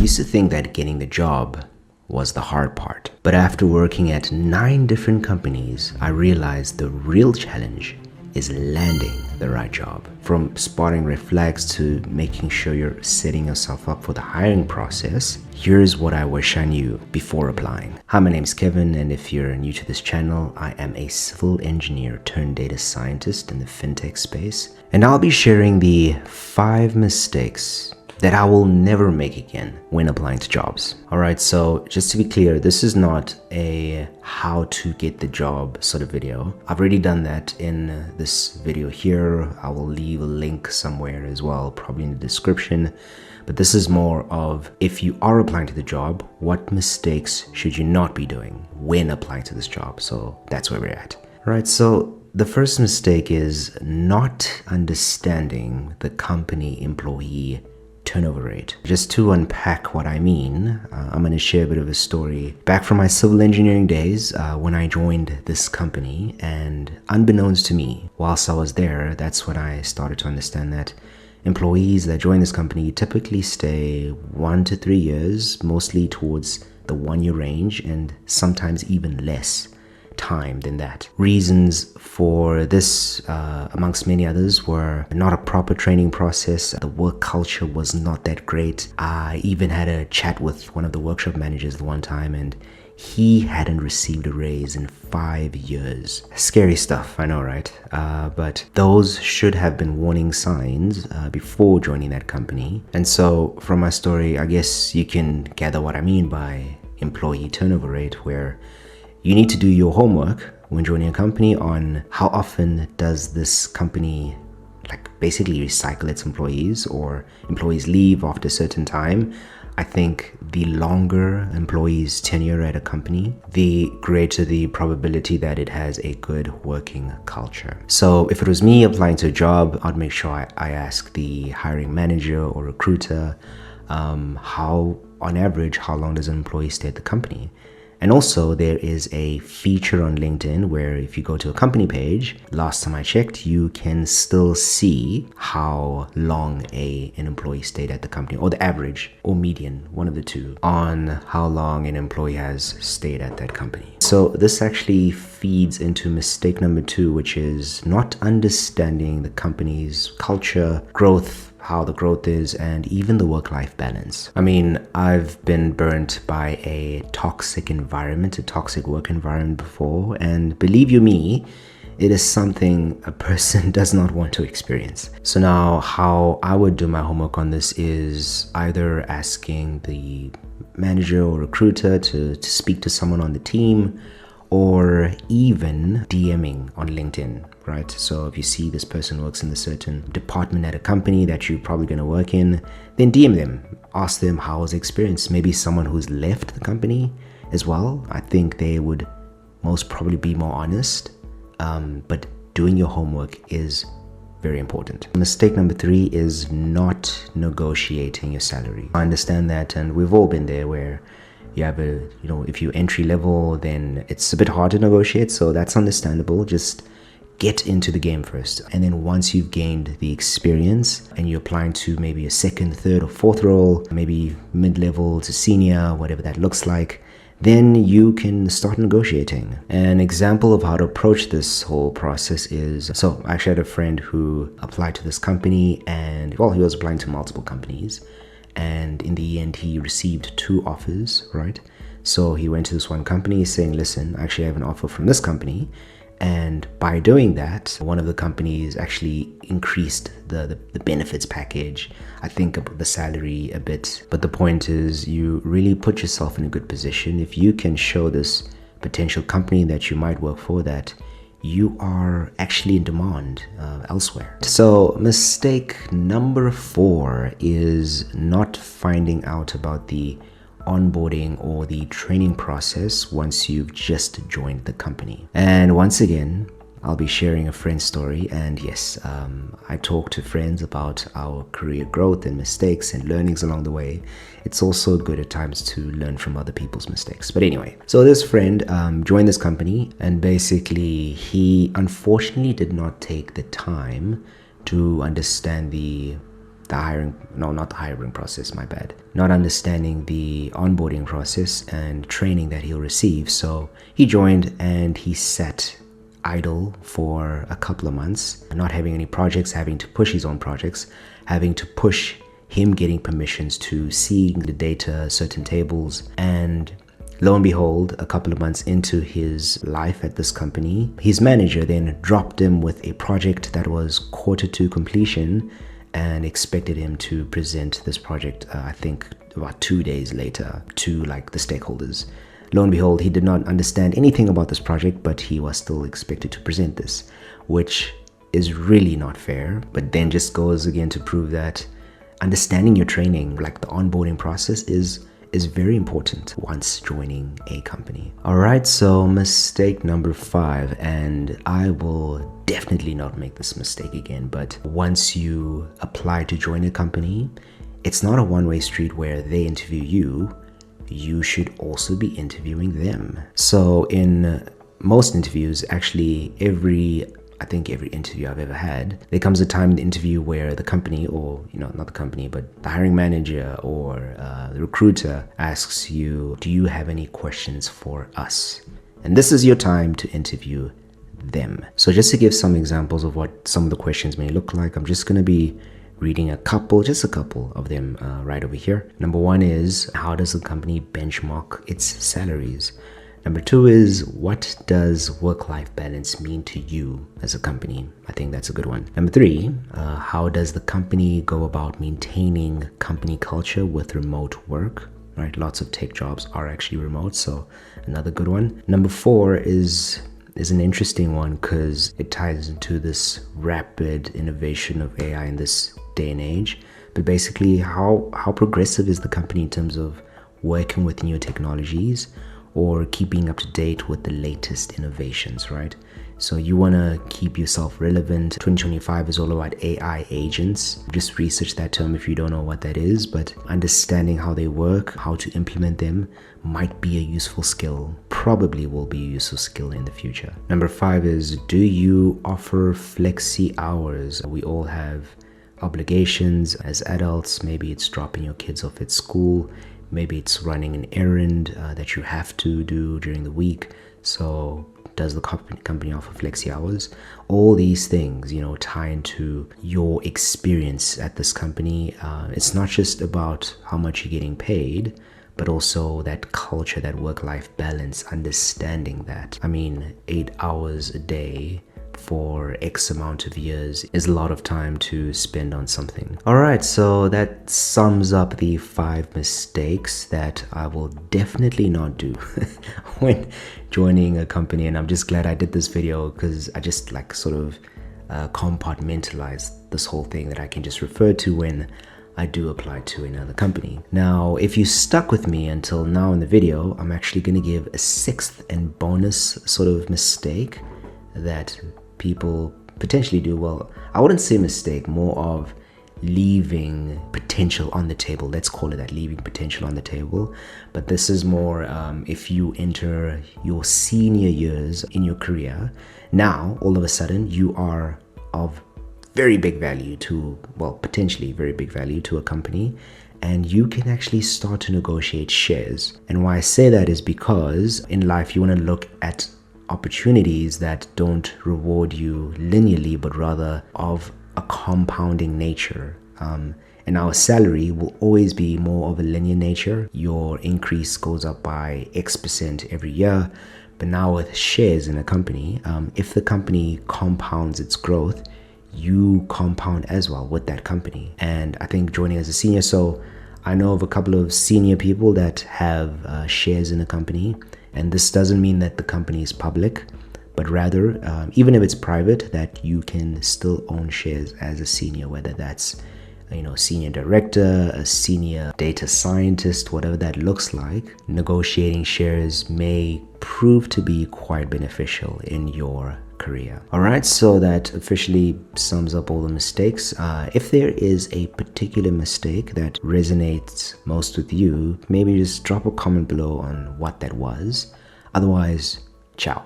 used to think that getting the job was the hard part. But after working at 9 different companies, I realized the real challenge is landing the right job. From spotting red flags to making sure you're setting yourself up for the hiring process, here's what I wish I knew before applying. Hi, my name is Kevin, and if you're new to this channel, I am a civil engineer turned data scientist in the fintech space, and I'll be sharing the 5 mistakes that I will never make again when applying to jobs. Alright, so just to be clear, this is not a how to get the job sort of video. I've already done that in this video here. I will leave a link somewhere as well, probably in the description. But this is more of, if you are applying to the job, what mistakes should you not be doing when applying to this job? So that's where we're at. Alright, so the first mistake is not understanding the company employee turnover rate. Just to unpack what I mean, I'm going to share a bit of a story back from my civil engineering days when I joined this company, and unbeknownst to me, whilst I was there, that's when I started to understand that employees that join this company typically stay 1 to 3 years, mostly towards the 1-year range, and sometimes even less time than that. Reasons for this, amongst many others, were not a proper training process. The work culture was not that great. I even had a chat with one of the workshop managers the one time, and he hadn't received a raise in 5 years. Scary stuff, I know, right? But those should have been warning signs before joining that company. And so from my story, I guess you can gather what I mean by employee turnover rate, where you need to do your homework when joining a company on how often does this company basically recycle its employees, or employees leave after a certain time. I think the longer employees tenure at a company, the greater the probability that it has a good working culture. So if it was me applying to a job, I'd make sure I ask the hiring manager or recruiter, how on average, how long does an employee stay at the company? And also, there is a feature on LinkedIn where if you go to a company page, last time I checked, you can still see how long an employee stayed at the company, or the average or median, one of the two, on how long an employee has stayed at that company. So this actually feeds into mistake number 2, which is not understanding the company's culture, growth, how the growth is, and even the work-life balance. I mean, I've been burnt by a toxic environment, a toxic work environment before, and believe you me, it is something a person does not want to experience. So now how I would do my homework on this is either asking the manager or recruiter to speak to someone on the team, or even DMing on LinkedIn, right? So if you see this person works in a certain department at a company that you're probably going to work in, then DM them, ask them how was the experience. Maybe someone who's left the company as well. I think they would most probably be more honest, but doing your homework is very important. Mistake number 3 is not negotiating your salary. I understand that, and we've all been there, where you have if you're entry level, then it's a bit hard to negotiate, so that's understandable. Just get into the game first, and then once you've gained the experience and you're applying to maybe a 2nd, 3rd, or 4th role, maybe mid-level to senior, whatever that looks like, then you can start negotiating. An example of how to approach this whole process is, so I actually had a friend who applied to this company, and well, he was applying to multiple companies, and in the end he received 2 offers, right? So he went to this one company saying, listen, I actually have an offer from this company. And by doing that, one of the companies actually increased the benefits package, I think the salary a bit. But the point is, you really put yourself in a good position if you can show this potential company that you might work for that you are actually in demand elsewhere. So mistake number 4 is not finding out about the onboarding or the training process once you've just joined the company. And once again, I'll be sharing a friend's story, and yes, I talk to friends about our career growth and mistakes and learnings along the way. It's also good at times to learn from other people's mistakes. But anyway, so this friend joined this company, and basically he unfortunately did not take the time to understand the not the hiring process, my bad. Not understanding the onboarding process and training that he'll receive. So he joined and he sat idle for a couple of months, not having any projects, having to push his own projects, having to push him getting permissions to seeing the data, certain tables, and lo and behold, a couple of months into his life at this company, his manager then dropped him with a project that was quarter to completion and expected him to present this project, I think about 2 days later, to like the stakeholders. Lo and behold, he did not understand anything about this project, but he was still expected to present this, which is really not fair, but then just goes again to prove that understanding your training, like the onboarding process, is very important once joining a company. All right, so mistake number 5, and I will definitely not make this mistake again, but once you apply to join a company, it's not a one-way street where they interview you. You should also be interviewing them. So in most interviews, actually I think every interview I've ever had, there comes a time in the interview where the company, or not the company, but the hiring manager or the recruiter asks you, do you have any questions for us? And this is your time to interview them. So just to give some examples of what some of the questions may look like, I'm just going to be reading just a couple of them right over here. Number 1 is, how does the company benchmark its salaries? Number 2 is, what does work-life balance mean to you as a company? I think that's a good one. Number 3, how does the company go about maintaining company culture with remote work? Right, lots of tech jobs are actually remote, so another good one. Number 4 is an interesting one because it ties into this rapid innovation of AI in this day and age. But basically, how progressive is the company in terms of working with new technologies or keeping up to date with the latest innovations, right? So you want to keep yourself relevant. 2025 is all about AI agents. Just research that term if you don't know what that is, but understanding how they work, how to implement them might be a useful skill, probably will be a useful skill in the future. Number 5 is, do you offer flexi hours? We all have obligations as adults. Maybe it's dropping your kids off at school. Maybe it's running an errand that you have to do during the week. So does the company offer flexi hours? All these things, tie into your experience at this company. It's not just about how much you're getting paid, but also that culture, that work-life balance, understanding that. 8 hours a day for X amount of years is a lot of time to spend on something. All right, so that sums up the 5 mistakes that I will definitely not do when joining a company. And I'm just glad I did this video because I just compartmentalized this whole thing that I can just refer to when I do apply to another company. Now, if you stuck with me until now in the video, I'm actually going to give a 6th and bonus sort of mistake that people potentially do. Well, I wouldn't say mistake, more of leaving potential on the table. Let's call it that, leaving potential on the table. But this is more if you enter your senior years in your career, now all of a sudden you are of very big value to, potentially very big value to a company, and you can actually start to negotiate shares. And why I say that is because in life you want to look at opportunities that don't reward you linearly, but rather of a compounding nature. And our salary will always be more of a linear nature. Your increase goes up by X% every year. But now with shares in a company, if the company compounds its growth, you compound as well with that company. And I think joining as a senior, so I know of a couple of senior people that have shares in a company. And this doesn't mean that the company is public, but rather, even if it's private, that you can still own shares as a senior, whether that's, senior director, a senior data scientist, whatever that looks like. Negotiating shares may prove to be quite beneficial in your career. All right, so that officially sums up all the mistakes. If there is a particular mistake that resonates most with you, maybe just drop a comment below on what that was. Otherwise, ciao.